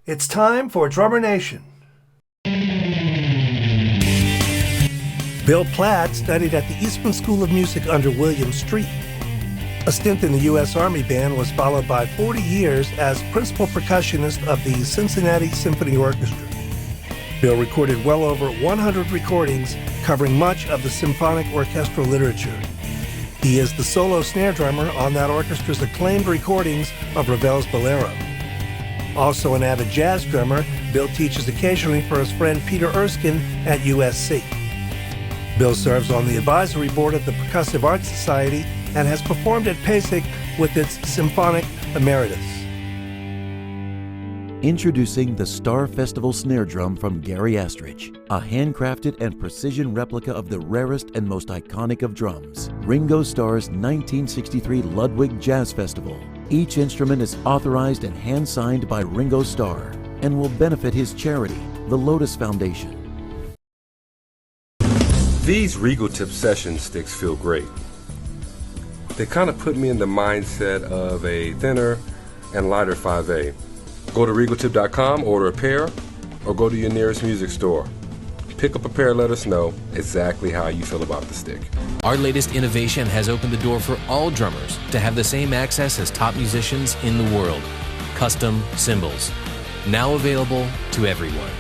It's time for Drummer Nation. Bill Platt studied at the Eastman School of Music under William Street. A stint in the U.S. Army Band was followed by 40 years as Principal Percussionist of the Cincinnati Symphony Orchestra. Bill recorded well over 100 recordings covering much of the symphonic orchestral literature. He is the solo snare drummer on that orchestra's acclaimed recordings of Ravel's Bolero. Also an avid jazz drummer, Bill teaches occasionally for his friend Peter Erskine at USC. Bill serves on the advisory board of the Percussive Arts Society and has performed at PASIC with its Symphonic Emeritus. Introducing the Star Festival Snare Drum from Gary Astrich, a handcrafted and precision replica of the rarest and most iconic of drums, Ringo Starr's 1963 Ludwig Jazz Festival. Each instrument is authorized and hand-signed by Ringo Starr and will benefit his charity, the Lotus Foundation. These Regal Tip session sticks feel great. They kind of put me in the mindset of a thinner and lighter 5A. Go to regaltip.com, order a pair, or go to your nearest music store. Pick up a pair and let us know exactly how you feel about the stick. Our latest innovation has opened the door for all drummers to have the same access as top musicians in the world. Custom cymbals. Now available to everyone.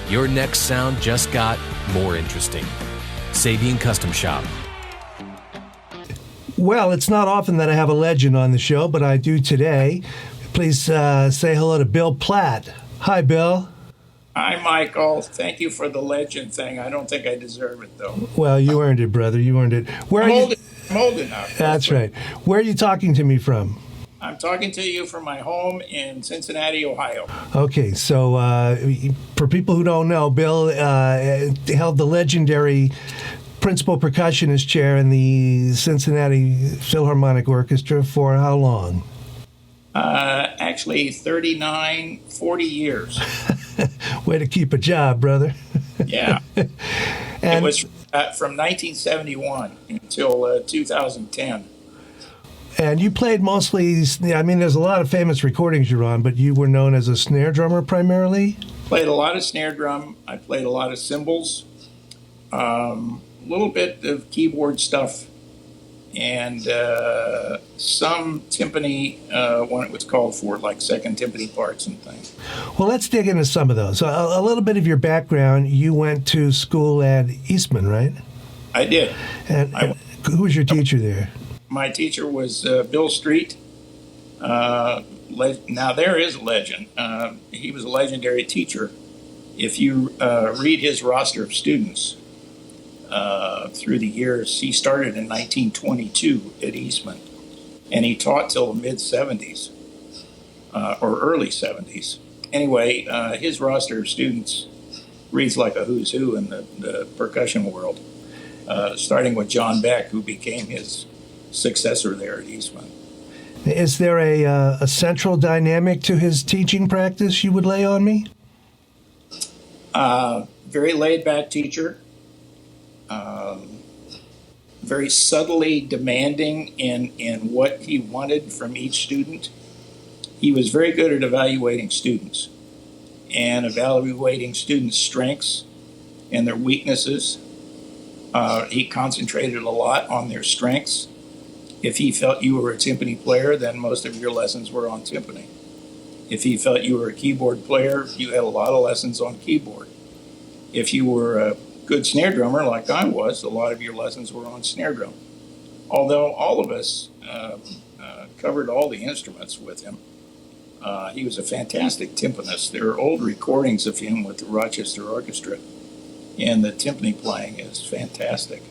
Your next sound just got more interesting. Sabine Custom Shop. Well, it's not often that I have a legend on the show, but I do today. Please say hello to Bill Platt. Hi, Bill. Hi, Michael. Thank you for the legend thing. I don't think I deserve it, though. Well, you earned it, brother. You earned it. I'm old enough. That's right. Where are you talking to me from? I'm talking to you from my home in Cincinnati, Ohio. Okay, so for people who don't know, Bill held the legendary Principal Percussionist chair in the Cincinnati Philharmonic Orchestra for how long? Actually, 40 years. Way to keep a job, brother. Yeah. It was from 1971 until 2010. And you played mostly, I mean, there's a lot of famous recordings you're on, but you were known as a snare drummer primarily? Played a lot of snare drum. I played a lot of cymbals, a little bit of keyboard stuff, and some timpani when it was called for, like second timpani parts and things. Well, let's dig into some of those. A little bit of your background. You went to school at Eastman, right? I did. And who was your teacher there? My teacher was Bill Street. Now there is a legend. He was a legendary teacher. If you read his roster of students through the years, he started in 1922 at Eastman, and he taught till the mid-'70s or early '70s. Anyway, his roster of students reads like a who's who in the percussion world, starting with John Beck, who became his successor there at Eastman. Is there a central dynamic to his teaching practice you would lay on me? Very laid-back teacher. Very subtly demanding in what he wanted from each student. He was very good at evaluating students and evaluating students' strengths and their weaknesses. He concentrated a lot on their strengths. If he felt you were a timpani player, then most of your lessons were on timpani. If he felt you were a keyboard player, you had a lot of lessons on keyboard. If you were a good snare drummer, like I was, a lot of your lessons were on snare drum. Although all of us covered all the instruments with him, he was a fantastic timpanist. There are old recordings of him with the Rochester Orchestra, and the timpani playing is fantastic.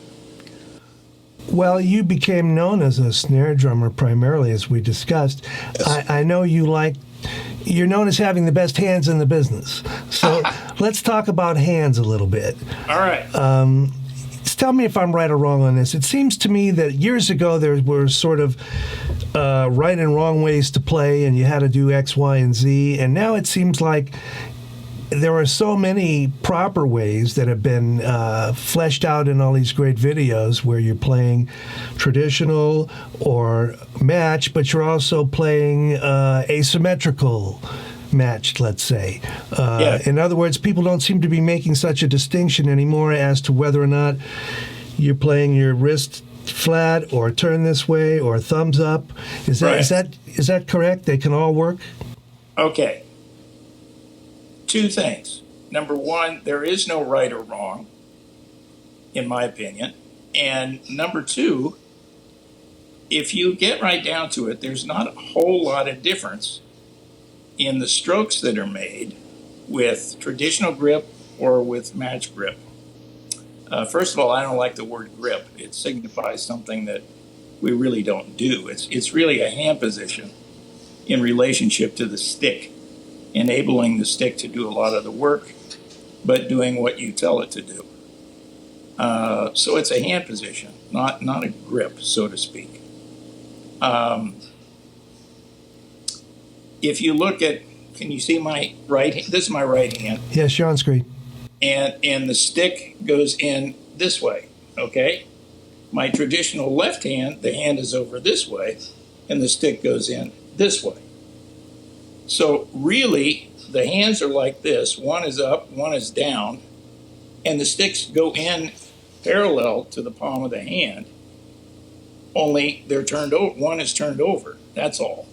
Well, you became known as a snare drummer primarily, as we discussed. Yes. I know you're known as having the best hands in the business. So let's talk about hands a little bit. All right. Tell me if I'm right or wrong on this. It seems to me that years ago there were sort of right and wrong ways to play, and you had to do X, Y, and Z. And now it seems like there are so many proper ways that have been fleshed out in all these great videos where you're playing traditional or match, but you're also playing asymmetrical matched, let's say. Yeah. In other words, people don't seem to be making such a distinction anymore as to whether or not you're playing your wrist flat or turn this way or thumbs up. Is that correct? They can all work? Okay. Two things. Number one, there is no right or wrong, in my opinion. And number two, if you get right down to it, there's not a whole lot of difference in the strokes that are made with traditional grip or with match grip. First of all, I don't like the word grip. It signifies something that we really don't do. It's really a hand position in relationship to the stick, enabling the stick to do a lot of the work, but doing what you tell it to do. So it's a hand position, not a grip, so to speak. If you look at, can you see my right hand? This is my right hand. Yes, you're on screen. And the stick goes in this way, okay? My traditional left hand, the hand is over this way, and the stick goes in this way. So really, the hands are like this. One is up, one is down, and the sticks go in parallel to the palm of the hand, only they're turned over. One is turned over, that's all.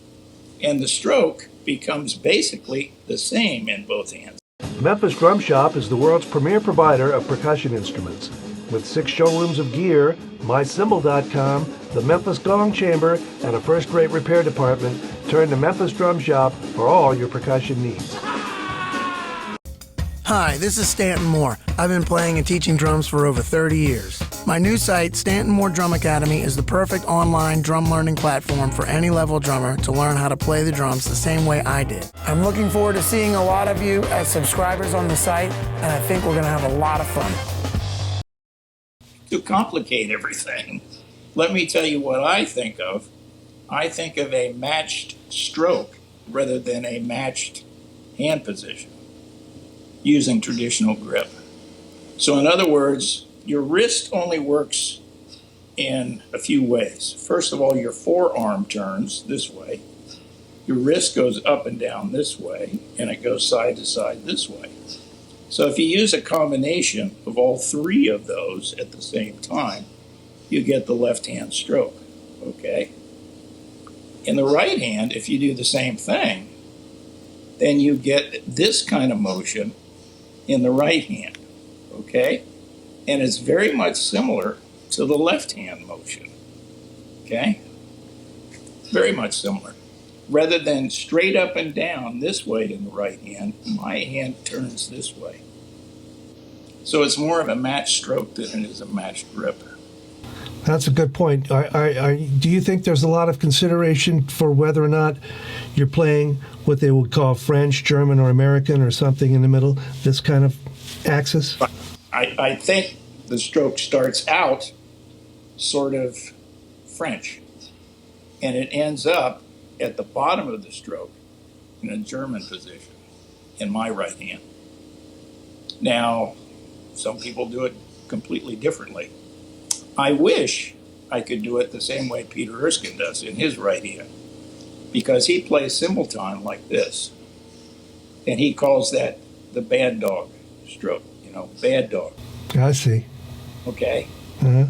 And the stroke becomes basically the same in both hands. Memphis Drum Shop is the world's premier provider of percussion instruments. With 6 showrooms of gear, mycymbal.com, the Memphis Gong Chamber, and a first-rate repair department, turn to Memphis Drum Shop for all your percussion needs. Hi, this is Stanton Moore. I've been playing and teaching drums for over 30 years. My new site, Stanton Moore Drum Academy, is the perfect online drum learning platform for any level drummer to learn how to play the drums the same way I did. I'm looking forward to seeing a lot of you as subscribers on the site, and I think we're going to have a lot of fun. To complicate everything, let me tell you what I think of. I think of a matched stroke rather than a matched hand position using traditional grip. So in other words, your wrist only works in a few ways. First of all, your forearm turns this way. Your wrist goes up and down this way, and it goes side to side this way. So if you use a combination of all three of those at the same time, you get the left-hand stroke, okay? In the right hand, if you do the same thing, then you get this kind of motion in the right hand, okay? And it's very much similar to the left hand motion, okay? Very much similar. Rather than straight up and down this way in the right hand, my hand turns this way. So it's more of a matched stroke than it is a matched grip. That's a good point. Do you think there's a lot of consideration for whether or not you're playing what they would call French, German, or American, or something in the middle, this kind of axis? I think the stroke starts out sort of French, and it ends up at the bottom of the stroke in a German position in my right hand. Now, some people do it completely differently. I wish I could do it the same way Peter Erskine does in his right hand, because he plays cymbal time like this, and he calls that the bad dog stroke, bad dog. I see. Okay? Uh-huh.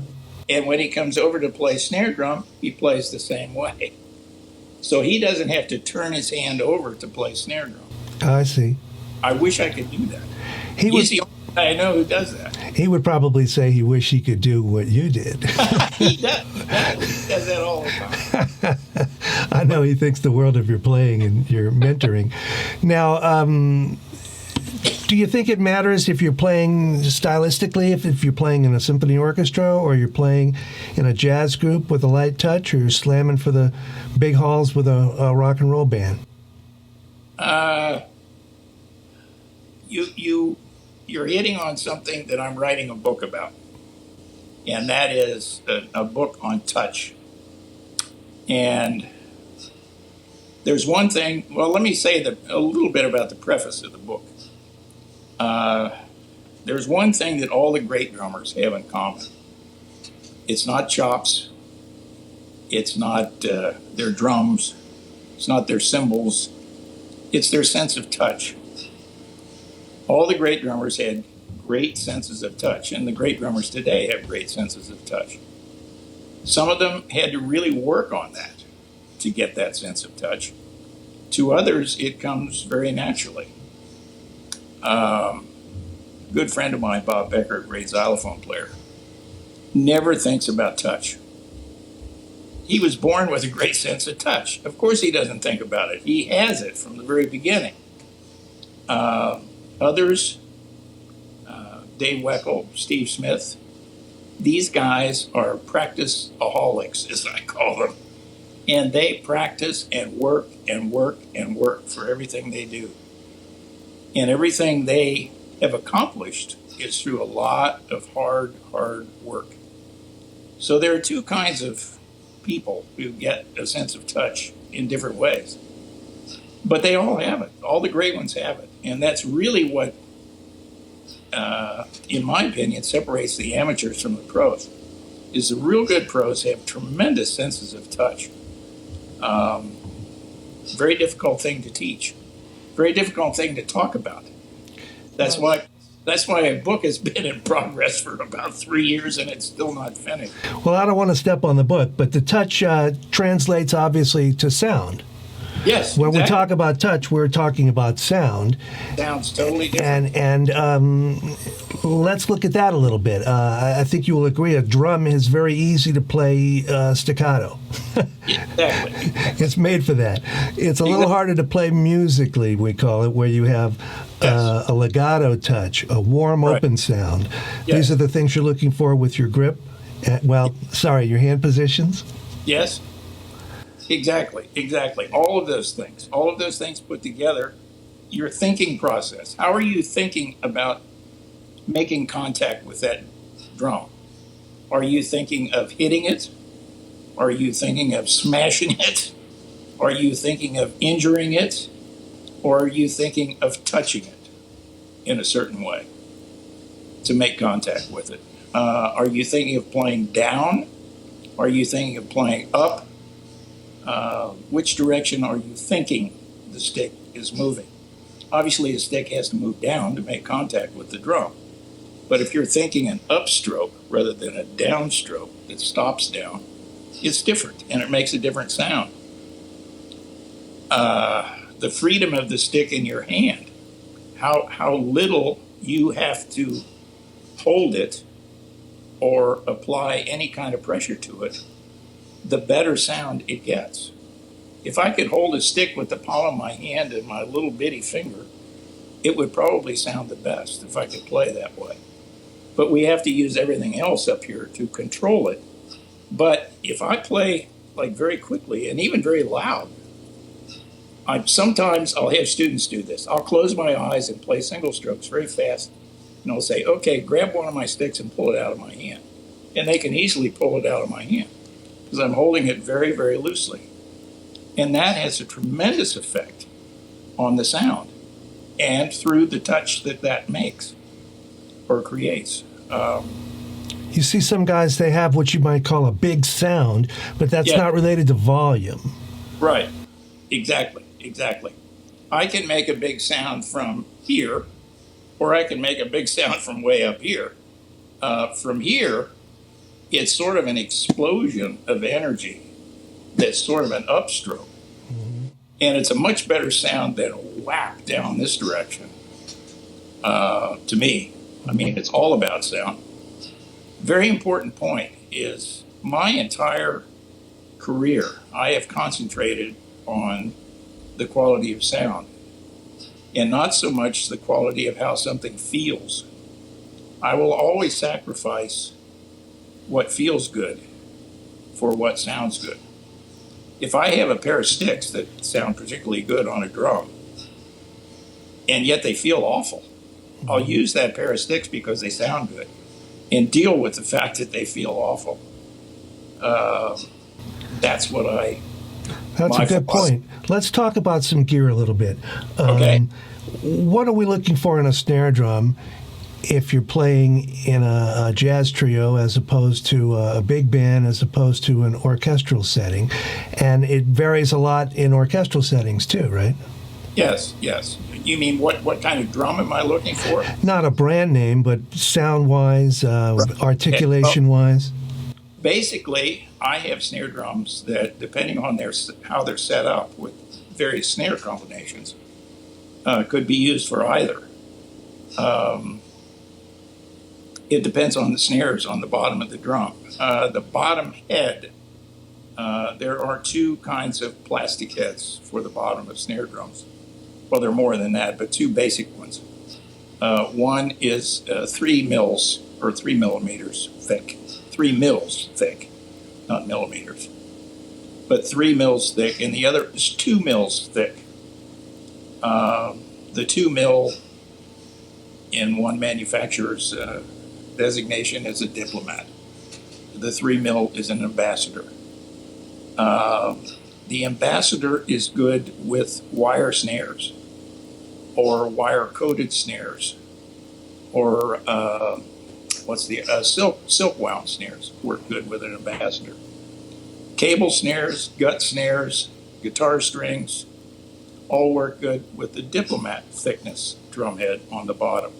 And when he comes over to play snare drum, he plays the same way. So he doesn't have to turn his hand over to play snare drum. I see. I wish I could do that. He's the only guy I know who does that. He would probably say he wished he could do what you did. He does. He does that all the time. I know he thinks the world of your playing and your mentoring. Now, do you think it matters if you're playing stylistically, if you're playing in a symphony orchestra or you're playing in a jazz group with a light touch, or you're slamming for the big halls with a rock and roll band? You're hitting on something that I'm writing a book about, and that is a book on touch. And there's one thing, well, let me say a little bit about the preface of the book. There's one thing that all the great drummers have in common. It's not chops. It's not their drums. It's not their cymbals. It's their sense of touch. All the great drummers had great senses of touch, and the great drummers today have great senses of touch. Some of them had to really work on that to get that sense of touch. To others, it comes very naturally. A good friend of mine, Bob Becker, a great xylophone player, never thinks about touch. He was born with a great sense of touch. Of course he doesn't think about it. He has it from the very beginning. Others, Dave Weckl, Steve Smith, these guys are practice-aholics, as I call them. And they practice and work and work and work for everything they do. And everything they have accomplished is through a lot of hard work. So there are two kinds of people who get a sense of touch in different ways. But they all have it. All the great ones have it. And that's really what, in my opinion, separates the amateurs from the pros, is the real good pros have tremendous senses of touch. Very difficult thing to teach. Very difficult thing to talk about. That's why a book has been in progress for about 3 years and it's still not finished. Well, I don't want to step on the book, but the touch translates obviously to sound. Yes. When exactly. we talk about touch, we're talking about sound. Sounds totally different. And let's look at that a little bit. I think you will agree a drum is very easy to play staccato. Exactly. It's made for that. It's a little harder to play musically, we call it, where you have a legato touch, a warm open sound. Yes. These are the things you're looking for with your grip. Your hand positions. Yes. Exactly. All of those things put together, your thinking process. How are you thinking about making contact with that drum? Are you thinking of hitting it? Are you thinking of smashing it? Are you thinking of injuring it? Or are you thinking of touching it in a certain way to make contact with it? Are you thinking of playing down? Are you thinking of playing up? Which direction are you thinking the stick is moving? Obviously, the stick has to move down to make contact with the drum. But if you're thinking an upstroke rather than a downstroke that stops down, it's different, and it makes a different sound. The freedom of the stick in your hand, how little you have to hold it or apply any kind of pressure to it, the better sound it gets. If I could hold a stick with the palm of my hand and my little bitty finger, it would probably sound the best if I could play that way. But we have to use everything else up here to control it. But if I play like very quickly and even very loud, sometimes I'll have students do this. I'll close my eyes and play single strokes very fast. And I'll say, okay, grab one of my sticks and pull it out of my hand. And they can easily pull it out of my hand because I'm holding it very, very loosely. And that has a tremendous effect on the sound and through the touch that makes or creates. You see some guys, they have what you might call a big sound, but that's not related to volume. Right. Exactly. I can make a big sound from here, or I can make a big sound from way up here. From here, it's sort of an explosion of energy that's sort of an upstroke. Mm-hmm. And it's a much better sound than a whack down this direction, to me. I mean, it's all about sound. Very important point is my entire career, I have concentrated on the quality of sound and not so much the quality of how something feels. I will always sacrifice what feels good for what sounds good. If I have a pair of sticks that sound particularly good on a drum and yet they feel awful, I'll use that pair of sticks because they sound good and deal with the fact that they feel awful. That's what That's a good point. Let's talk about some gear a little bit. Okay. What are we looking for in a snare drum if you're playing in a jazz trio as opposed to a big band as opposed to an orchestral setting? And it varies a lot in orchestral settings too, right? Yes, yes. You mean what kind of drum am I looking for? Not a brand name, but sound-wise, Well, articulation-wise. basically, I have snare drums that, depending on how they're set up with various snare combinations, could be used for either. It depends on the snares on the bottom of the drum. The bottom head, there are two kinds of plastic heads for the bottom of snare drums. Well, there are more than that, but two basic ones. One is 3 mils or 3 millimeters thick, 3 mils thick, not millimeters, but 3 mils thick, and the other is 2 mils thick. The 2 mil in one manufacturer's designation is a diplomat. The 3 mil is an ambassador. The ambassador is good with wire snares or wire-coated snares or silk wound snares work good with an ambassador. Cable snares, gut snares, guitar strings all work good with the diplomat thickness drum head on the bottom.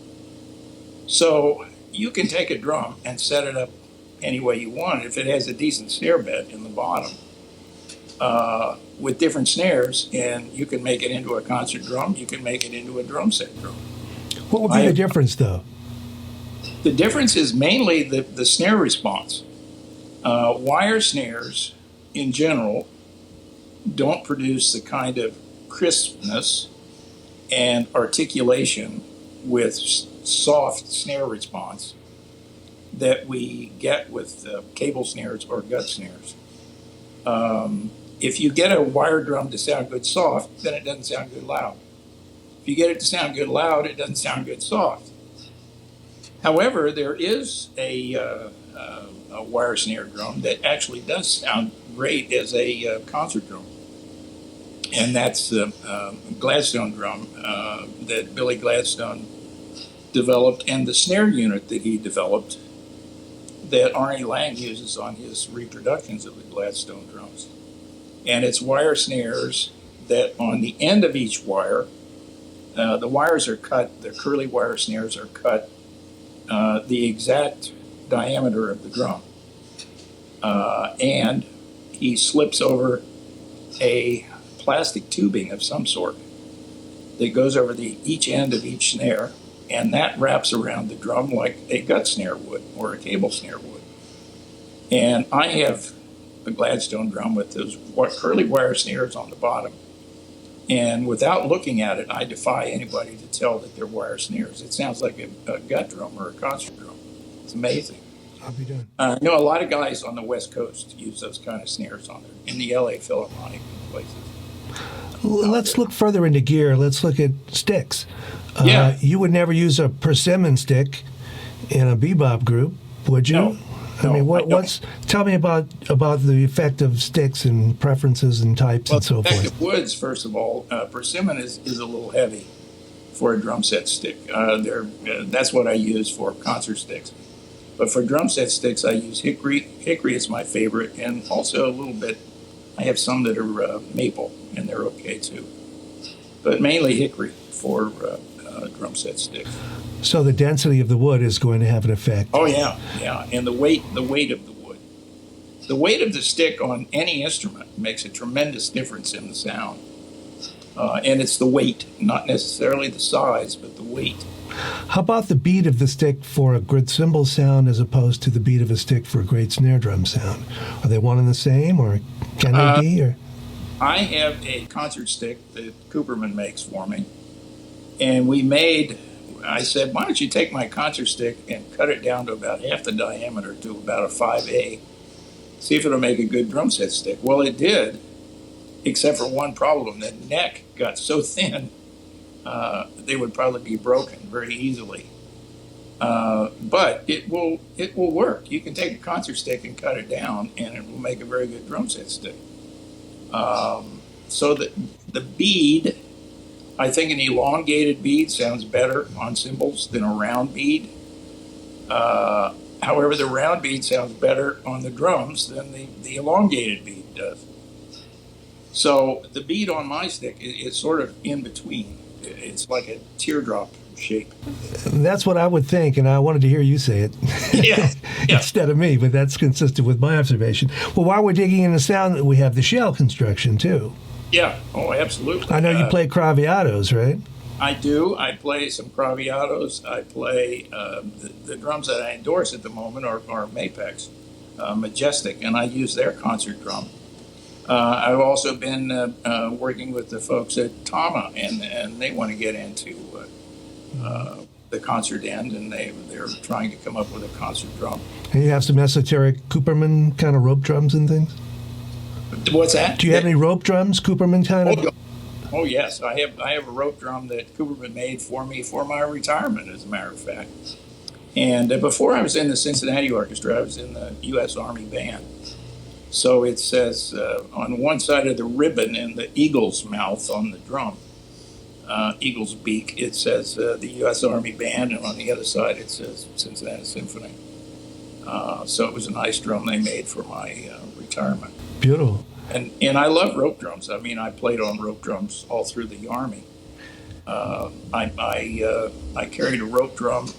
So you can take a drum and set it up any way you want if it has a decent snare bed in the bottom with different snares, and you can make it into a concert drum, you can make it into a drum set drum. What would be the difference, though? The difference is mainly the snare response. Wire snares, in general, don't produce the kind of crispness and articulation with soft snare response that we get with cable snares or gut snares. If you get a wire drum to sound good soft, then it doesn't sound good loud. If you get it to sound good loud, it doesn't sound good soft. However, there is a wire snare drum that actually does sound great as a concert drum. And that's the Gladstone drum that Billy Gladstone developed, and the snare unit that he developed that Arnie Lang uses on his reproductions of the Gladstone drums. And it's wire snares that on the end of each wire, the wires are cut, the curly wire snares are cut the exact diameter of the drum. And he slips over a plastic tubing of some sort that goes over each end of each snare, and that wraps around the drum like a gut snare would or a cable snare would. And I have a Gladstone drum with those curly wire snares on the bottom, and without looking at it, I defy anybody to tell that they're wire snares. It sounds like a gut drum or a concert drum. It's amazing. I'll be done. I know a lot of guys on the West Coast use those kind of snares on there, in the LA Philharmonic and places. Let's look further into gear. Let's look at sticks. Yeah. You would never use a persimmon stick in a bebop group, would you? No. I mean, I don't. tell me about the effect of sticks and preferences and types and so The effect forth. of woods, first of all, persimmon is a little heavy for a drum set stick. That's what I use for concert sticks. But for drum set sticks, I use hickory. Hickory is my favorite, and also a little bit, I have some that are maple, and they're okay too. But mainly hickory for drum set sticks. So the density of the wood is going to have an effect. Oh yeah, and the weight of the wood. The weight of the stick on any instrument makes a tremendous difference in the sound. And it's the weight, not necessarily the size, but the weight. How about the beat of the stick for a good cymbal sound as opposed to the beat of a stick for a great snare drum sound? Are they one and the same, or can they be? Or? I have a concert stick that Cooperman makes for me, and I said, why don't you take my concert stick and cut it down to about half the diameter to about a 5A, see if it'll make a good drum set stick. Well, it did, except for one problem. The neck got so thin, they would probably be broken very easily. But it will work. You can take a concert stick and cut it down, and it will make a very good drum set stick. So the bead, I think an elongated bead sounds better on cymbals than a round bead. However, the round bead sounds better on the drums than the elongated bead does. So the bead on my stick is sort of in between. It's like a teardrop shape. That's what I would think, and I wanted to hear you say it Yeah. instead of me, but that's consistent with my observation. Well, while we're digging into sound, we have the shell construction, too. Yeah. Oh, absolutely. I know you play Craviatos, right? I do. I play some Craviatos. I play the drums that I endorse at the moment are Mapex, Majestic, and I use their concert drum. I've also been working with the folks at Tama, and they want to get into the concert end, and they're trying to come up with a concert drum. And you have some esoteric Cooperman kind of rope drums and things? What's that? Do you have any rope drums, Cooperman kind of? Oh yes, I have a rope drum that Cooperman made for me for my retirement, as a matter of fact. And before I was in the Cincinnati Orchestra, I was in the U.S. Army Band. So it says on one side of the ribbon in the eagle's mouth on the drum, eagle's beak, it says the U.S. Army Band, and on the other side it says Cincinnati Symphony. So it was a nice drum they made for my retirement. Beautiful. And I love rope drums. I mean, I played on rope drums all through the Army. I carried a rope drum,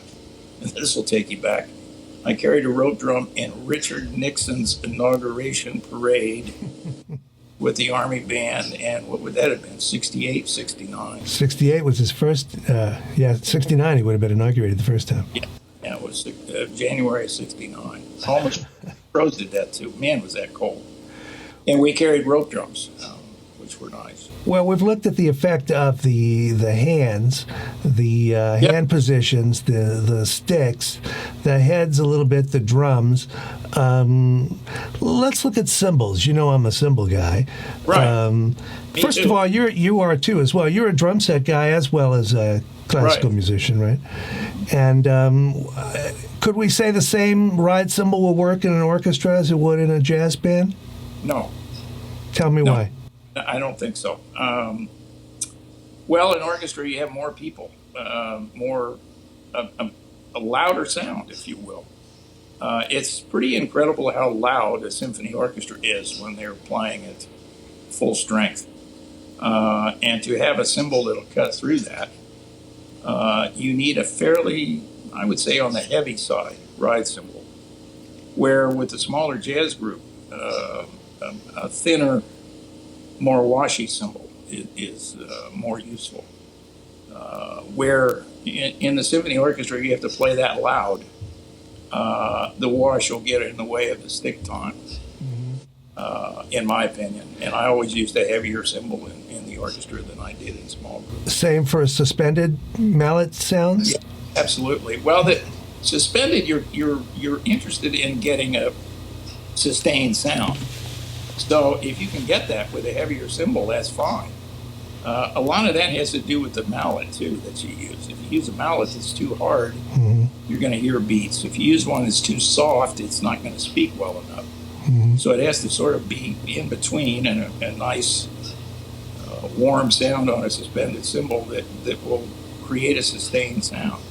and this will take you back. I carried a rope drum in Richard Nixon's inauguration parade with the Army Band, and what would that have been, 68, 69? 68 was his first, 69 he would have been inaugurated the first time. Yeah, it was January of 69. Almost froze to death, too. Man, was that cold. And we carried rope drums, which were nice. Well, we've looked at the effect of the hands, the hand positions, the sticks, the heads a little bit, the drums. Let's look at cymbals. You know I'm a cymbal guy. Right. First of all, you are too as well. You're a drum set guy as well as a classical musician, right? And could we say the same ride cymbal will work in an orchestra as it would in a jazz band? No. Tell me why. I don't think so. Well, in orchestra, you have more people, more a louder sound, if you will. It's pretty incredible how loud a symphony orchestra is when they're playing at full strength. And to have a cymbal that'll cut through that, you need a fairly, I would say, on the heavy side, ride cymbal. Where with the smaller jazz group, a thinner, more washy cymbal is more useful. Where in the symphony orchestra you have to play that loud, the wash will get in the way of the stick time, in my opinion. And I always used a heavier cymbal in the orchestra than I did in small groups. Same for suspended mallet sounds? Yeah, absolutely. Well, the suspended, you're interested in getting a sustained sound. So if you can get that with a heavier cymbal, that's fine. A lot of that has to do with the mallet, too, that you use. If you use a mallet that's too hard, you're going to hear beats. If you use one that's too soft, it's not going to speak well enough. So it has to sort of be in between, and a nice warm sound on a suspended cymbal that will create a sustained sound.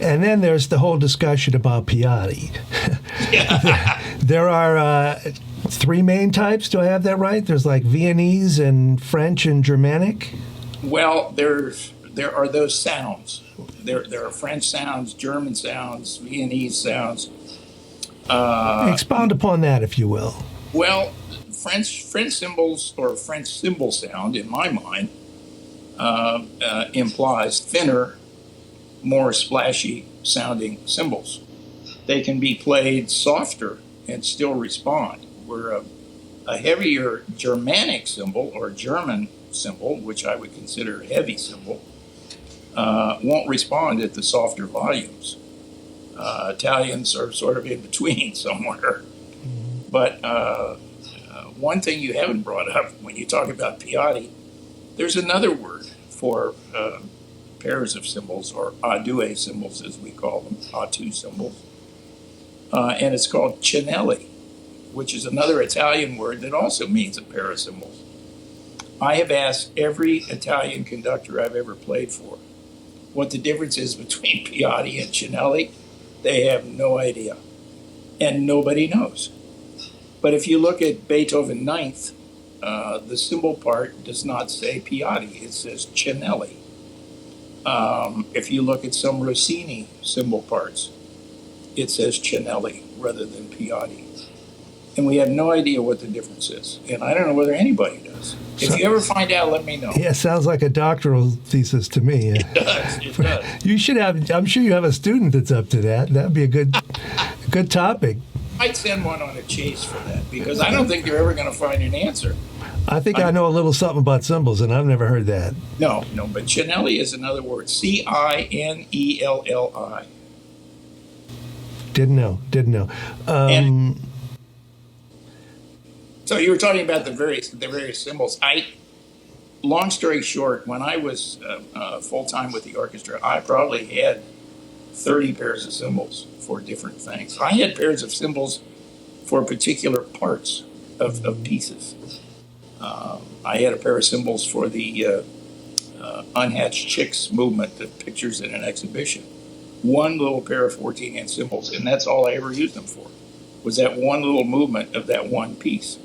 And then there's the whole discussion about Piatti. There are three main types. Do I have that right? There's like Viennese and French and Germanic. Well, there are those sounds. There are French sounds, German sounds, Viennese sounds. Expound upon that, if you will. Well, French cymbals, or French cymbal sound, in my mind, implies thinner, more splashy sounding cymbals. They can be played softer and still respond, where a heavier Germanic cymbal or German cymbal, which I would consider a heavy cymbal, won't respond at the softer volumes. Italians are sort of in between somewhere. But one thing you haven't brought up when you talk about Piatti, there's another word for pairs of cymbals, or a due cymbals as we call them, A2 cymbals. And it's called cinelli, which is another Italian word that also means a pair of cymbals. I have asked every Italian conductor I've ever played for what the difference is between Piatti and cinelli. They have no idea, and nobody knows. But if you look at Beethoven Ninth, the cymbal part does not say Piatti, it says Cinelli. If you look at some Rossini cymbal parts, it says Cinelli rather than Piatti. And we have no idea what the difference is. And I don't know whether anybody does. If you ever find out, let me know. Yeah, sounds like a doctoral thesis to me. It does. It does. You should have, I'm sure you have a student that's up to that. That'd be a good topic. I'd send one on a chase for that because I don't think you're ever going to find an answer. I think I know a little something about cymbals, and I've never heard that. No, but Cinelli is another word. Cinelli. Didn't know. So you were talking about the various cymbals. Long story short, when I was full time with the orchestra, I probably had 30 pairs of cymbals for different things. I had pairs of cymbals for particular parts of pieces. I had a pair of cymbals for the Unhatched Chicks movement, the pictures in an exhibition. One little pair of 14-inch cymbals, and that's all I ever used them for, was that one little movement of that one piece.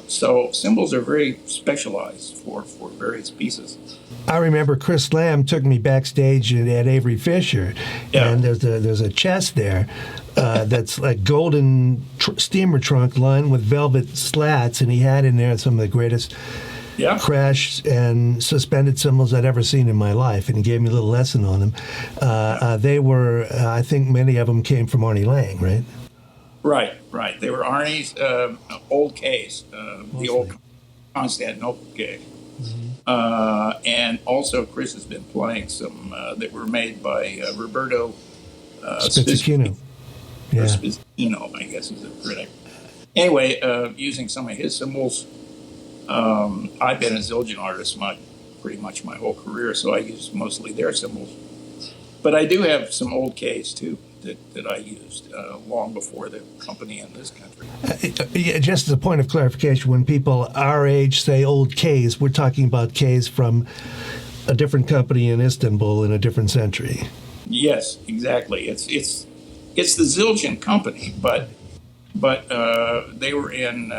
So cymbals are very specialized for various pieces. I remember Chris Lamb took me backstage at Avery Fisher, and there's a chest there that's like golden steamer trunk lined with velvet slats, and he had in there some of the greatest crash and suspended cymbals I'd ever seen in my life, and he gave me a little lesson on them. They were, I think many of them came from Arnie Lang, right? Right. They were Arnie's old Ks, the old Constantinople K. Mm-hmm. And also Chris has been playing some that were made by Roberto Spizzichino. Or Spizzichino, I guess is the critic. Anyway, using some of his cymbals, I've been a Zildjian artist pretty much my whole career, so I use mostly their cymbals. But I do have some old Ks, too, that I used long before the company in this country. Just as a point of clarification, when people our age say old Ks, we're talking about Ks from a different company in Istanbul in a different century. Yes, exactly. It's the Zildjian company, but they were in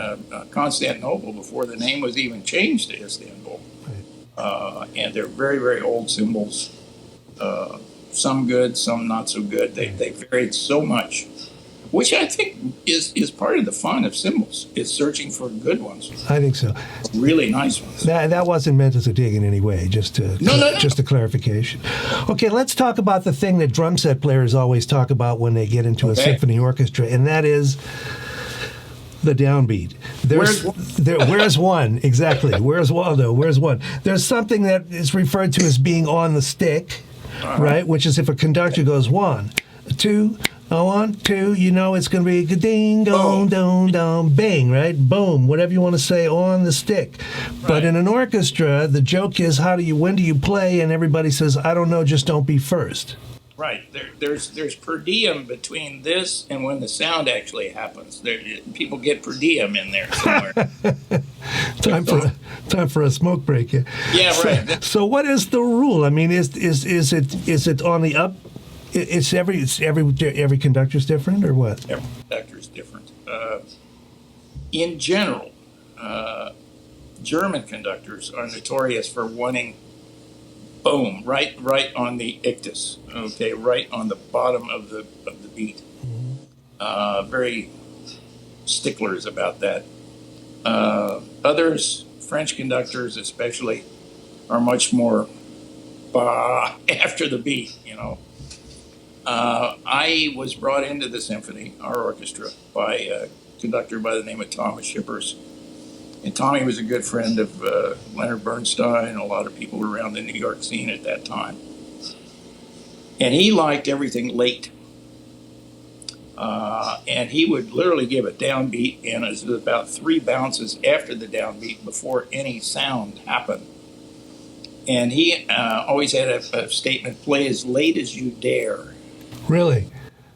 Constantinople before the name was even changed to Istanbul. Right. And they're very, very old cymbals. Some good, some not so good. They varied so much, which I think is part of the fun of cymbals, is searching for good ones. I think so. Really nice ones. That wasn't meant as a dig in any way, just a clarification. Okay, let's talk about the thing that drum set players always talk about when they get into a symphony orchestra, and that is the downbeat. Where's one? Exactly. Where's Waldo? Where's one? There's something that is referred to as being on the stick. Right, which is if a conductor goes 1, 2, 1, 2, you know it's going to be ding, dong, dong, dong, bang, right? Boom, whatever you want to say on the stick. Right. But in an orchestra, the joke is when do you play? And everybody says, I don't know, just don't be first. Right. There's per diem between this and when the sound actually happens. People get per diem in there somewhere. Time for a smoke break. Yeah, right. So what is the rule? I mean, is it on the up? It's every conductor's different, or what? Every conductor's different. In general, German conductors are notorious for wanting boom, right on the ictus, okay, right on the bottom of the beat. Mm-hmm. Very sticklers about that. Others, French conductors especially, are much more bah after the beat, you know. I was brought into the symphony, our orchestra, by a conductor by the name of Thomas Shippers. And Tommy was a good friend of Leonard Bernstein and a lot of people around the New York scene at that time. And he liked everything late. And he would literally give a downbeat, and it was about 3 bounces after the downbeat before any sound happened. And he always had a statement, play as late as you dare. Really?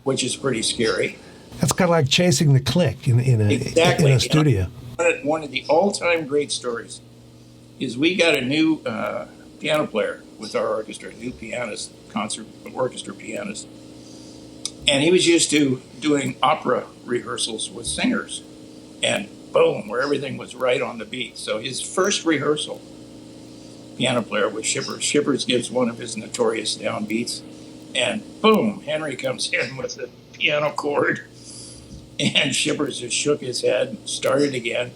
Which is pretty scary. That's kind of like chasing the click in a studio. One of the all-time great stories is we got a new piano player with our orchestra, a new pianist, orchestra pianist. And he was used to doing opera rehearsals with singers and boom, where everything was right on the beat. So his first rehearsal, piano player, was Shippers. Shippers gives one of his notorious downbeats, and boom, Henry comes in with the piano chord, and Shippers just shook his head, started again.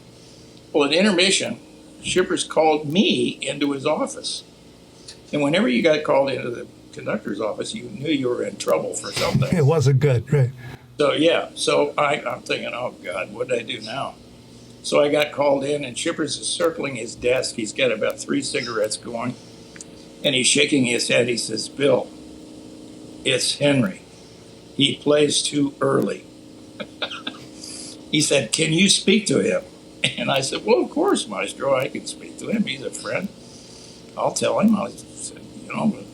Well, at intermission, Shippers called me into his office. And whenever you got called into the conductor's office, you knew you were in trouble for something. It wasn't good, right? So, yeah. So I'm thinking, oh, God, what did I do now? So I got called in, and Shippers is circling his desk. He's got about 3 cigarettes going, and he's shaking his head. He says, Bill, it's Henry. He plays too early. He said, can you speak to him? And I said, well, of course, Maestro, I can speak to him. He's a friend. I'll tell him. I said,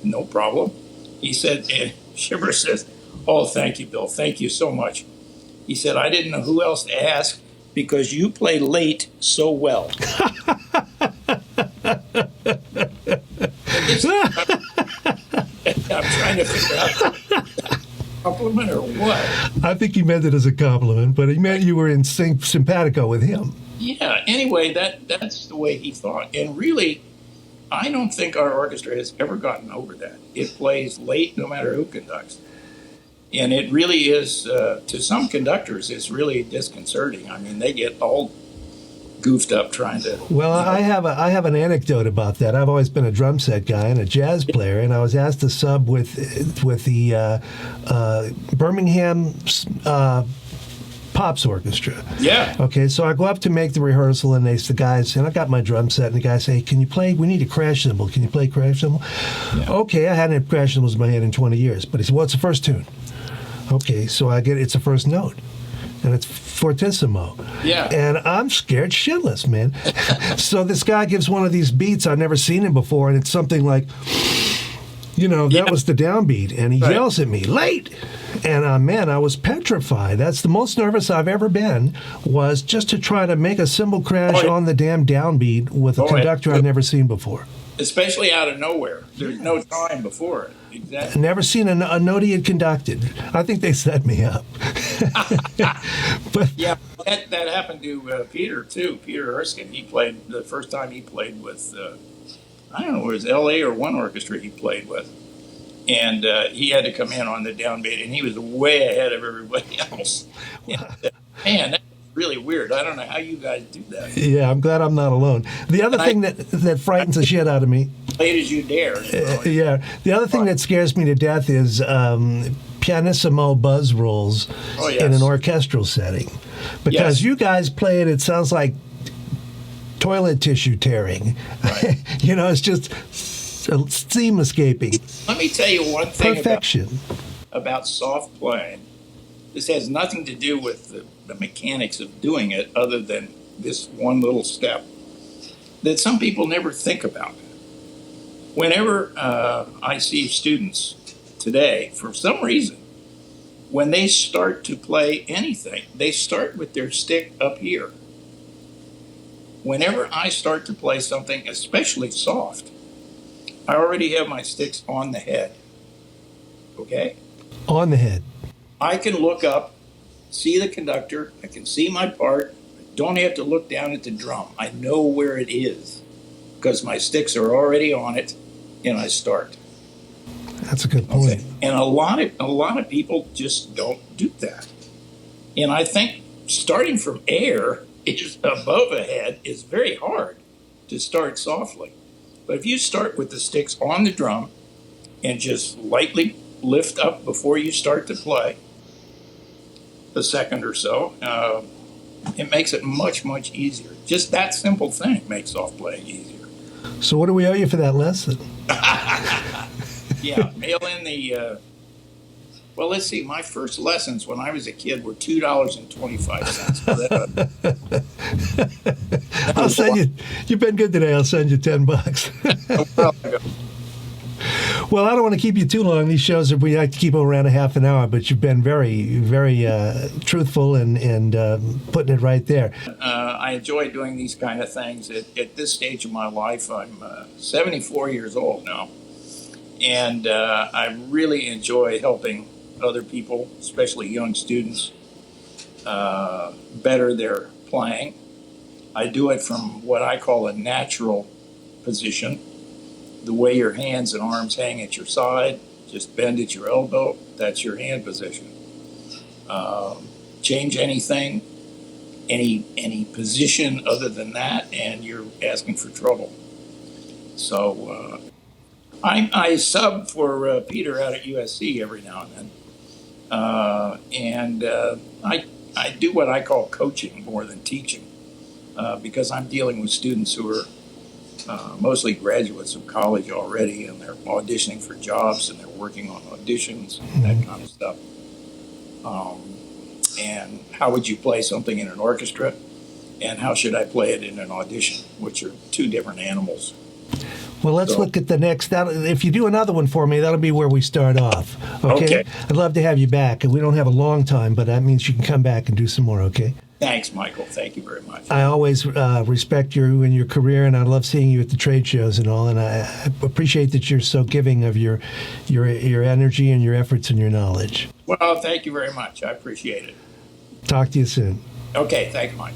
no problem. He said, Shippers says, oh, thank you, Bill. Thank you so much. He said, I didn't know who else to ask because you play late so well. I'm trying to figure out compliment or what. I think he meant it as a compliment, but he meant you were in simpatico with him. Yeah, anyway, that's the way he thought. And really, I don't think our orchestra has ever gotten over that. It plays late no matter who conducts. And it really is, to some conductors, it's really disconcerting. I mean, they get all goofed up trying to... Well, I have an anecdote about that. I've always been a drum set guy and a jazz player, and I was asked to sub with the Birmingham Pops Orchestra. Yeah. Okay, so I go up to make the rehearsal, and the guys, and I got my drum set, and the guys say, can you play, we need a crash cymbal. Can you play crash cymbal? Yeah. Okay, I hadn't had crash cymbals in my head in 20 years, but he said, what's the first tune? Okay, so it's the first note, and it's fortissimo. Yeah. And I'm scared shitless, man. So this guy gives one of these beats, I've never seen him before, and it's something like, that was the downbeat, and he yells at me, late! And man, I was petrified. That's the most nervous I've ever been, was just to try to make a cymbal crash on the damn downbeat with a conductor I've never seen before. Especially out of nowhere. There's no time before it. Exactly. Never seen a note he had conducted. I think they set me up. But yeah, that happened to Peter, too. Peter Erskine. He played, the first time he played with, I don't know, it was L.A. or one orchestra he played with. And he had to come in on the downbeat, and he was way ahead of everybody else. Man, that's really weird. I don't know how you guys do that. Yeah, I'm glad I'm not alone. The other thing that frightens the shit out of me... Late as you dare. Yeah. The other thing that scares me to death is pianissimo buzz rolls in an orchestral setting. Because you guys play it sounds like toilet tissue tearing. Right. It's just steam escaping. Let me tell you one thing Perfection. About soft playing. This has nothing to do with the mechanics of doing it other than this one little step that some people never think about. Whenever I see students today, for some reason, when they start to play anything, they start with their stick up here. Whenever I start to play something, especially soft, I already have my sticks on the head. Okay? On the head. I can look up, see the conductor, I can see my part, I don't have to look down at the drum. I know where it is because my sticks are already on it, and I start. That's a good point. Okay. And a lot of people just don't do that. And I think starting from air, it's above a head, is very hard to start softly. But if you start with the sticks on the drum and just lightly lift up before you start to play, a second or so, it makes it much, much easier. Just that simple thing makes soft playing easier. So what do we owe you for that lesson? Yeah, mail in the... well, let's see. My first lessons when I was a kid were $2.25. I'll send you... You've been good today. I'll send you $10. Well, I don't want to keep you too long. These shows, we like to keep them around a half an hour, but you've been very, very truthful and putting it right there. I enjoy doing these kind of things. At this stage of my life, I'm 74 years old now, and I really enjoy helping other people, especially young students, better their playing I do it from what I call a natural position, the way your hands and arms hang at your side, just bend at your elbow, that's your hand position. Change anything, any position other than that, and you're asking for trouble. So I sub for Peter out at USC every now and then, I do what I call coaching more than teaching, because I'm dealing with students who are mostly graduates of college already, and they're auditioning for jobs and they're working on auditions and that kind of stuff. And how would you play something in an orchestra, and how should I play it in an audition, which are two different animals. Well, let's look at the next. If you do another one for me, that'll be where we start off. Okay? I'd love to have you back. We don't have a long time, but that means you can come back and do some more, okay? Thanks, Michael. Thank you very much. I always respect you and your career, and I love seeing you at the trade shows and all. And I appreciate that you're so giving of your energy and your efforts and your knowledge. Well, thank you very much. I appreciate it. Talk to you soon. Okay, thanks, Mike.